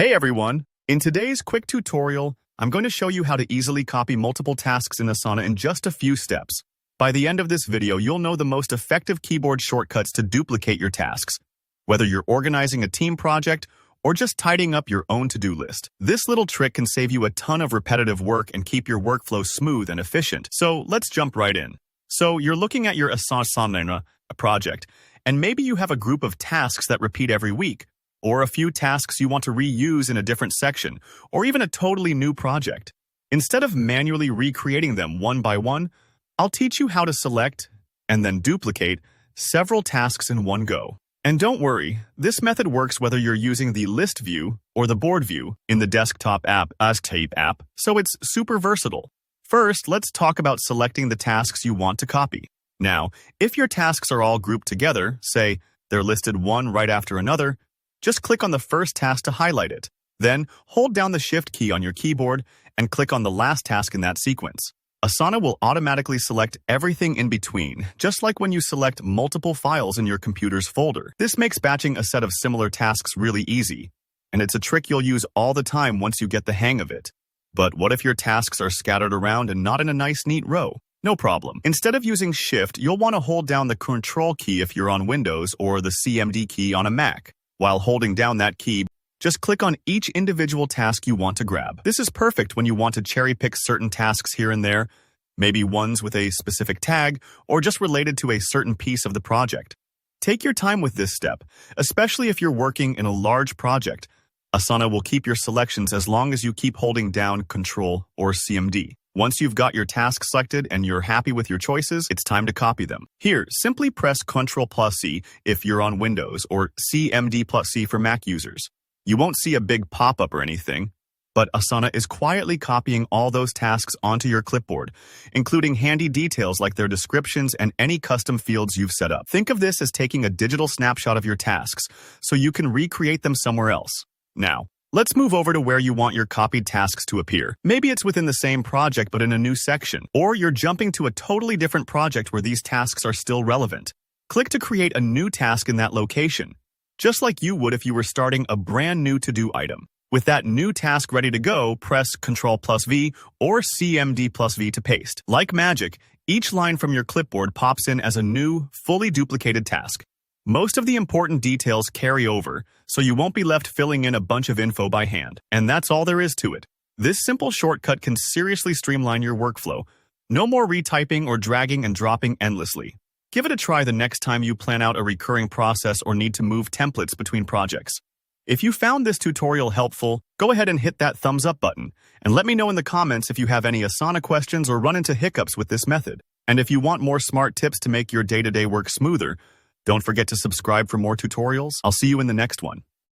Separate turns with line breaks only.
Hey everyone! In today's quick tutorial, I'm going to show you how to easily copy multiple tasks in Asana in just a few steps. By the end of this video, you'll know the most effective keyboard shortcuts to duplicate your tasks, whether you're organizing a team project or just tidying up your own to-do list. This little trick can save you a ton of repetitive work and keep your workflow smooth and efficient. So let's jump right in. So you're looking at your Asana project, and maybe you have a group of tasks that repeat every week, or a few tasks you want to reuse in a different section, or even a totally new project. Instead of manually recreating them one by one, I'll teach you how to select and then duplicate several tasks in one go. And don't worry, this method works whether you're using the list view or the board view in the desktop app, so it's super versatile. First, let's talk about selecting the tasks you want to copy. Now, if your tasks are all grouped together, say they're listed one right after another, just click on the first task to highlight it. Then, hold down the Shift key on your keyboard and click on the last task in that sequence. Asana will automatically select everything in between, just like when you select multiple files in your computer's folder. This makes batching a set of similar tasks really easy, and it's a trick you'll use all the time once you get the hang of it. But what if your tasks are scattered around and not in a nice, neat row? No problem. Instead of using Shift, you'll want to hold down the Control key if you're on Windows or the CMD key on a Mac. While holding down that key, just click on each individual task you want to grab. This is perfect when you want to cherry-pick certain tasks here and there, maybe ones with a specific tag, or just related to a certain piece of the project. Take your time with this step, especially if you're working in a large project. Asana will keep your selections as long as you keep holding down Control or CMD. Once you've got your task selected and you're happy with your choices, it's time to copy them. Here, simply press Ctrl+C if you're on Windows or CMD+C for Mac users. You won't see a big pop-up or anything, but Asana is quietly copying all those tasks onto your clipboard, including handy details like their descriptions and any custom fields you've set up. Think of this as taking a digital snapshot of your tasks so you can recreate them somewhere else. Now, let's move over to where you want your copied tasks to appear. Maybe it's within the same project but in a new section, or you're jumping to a totally different project where these tasks are still relevant. Click to create a new task in that location, just like you would if you were starting a brand new to-do item. With that new task ready to go, press Ctrl+V or CMD+V to paste. Like magic, each line from your clipboard pops in as a new, fully duplicated task. Most of the important details carry over, so you won't be left filling in a bunch of info by hand. And that's all there is to it. This simple shortcut can seriously streamline your workflow. No more retyping or dragging and dropping endlessly. Give it a try the next time you plan out a recurring process or need to move templates between projects. If you found this tutorial helpful, go ahead and hit that thumbs up button, and let me know in the comments if you have any Asana questions or run into hiccups with this method. And if you want more smart tips to make your day-to-day work smoother, don't forget to subscribe for more tutorials. I'll see you in the next one.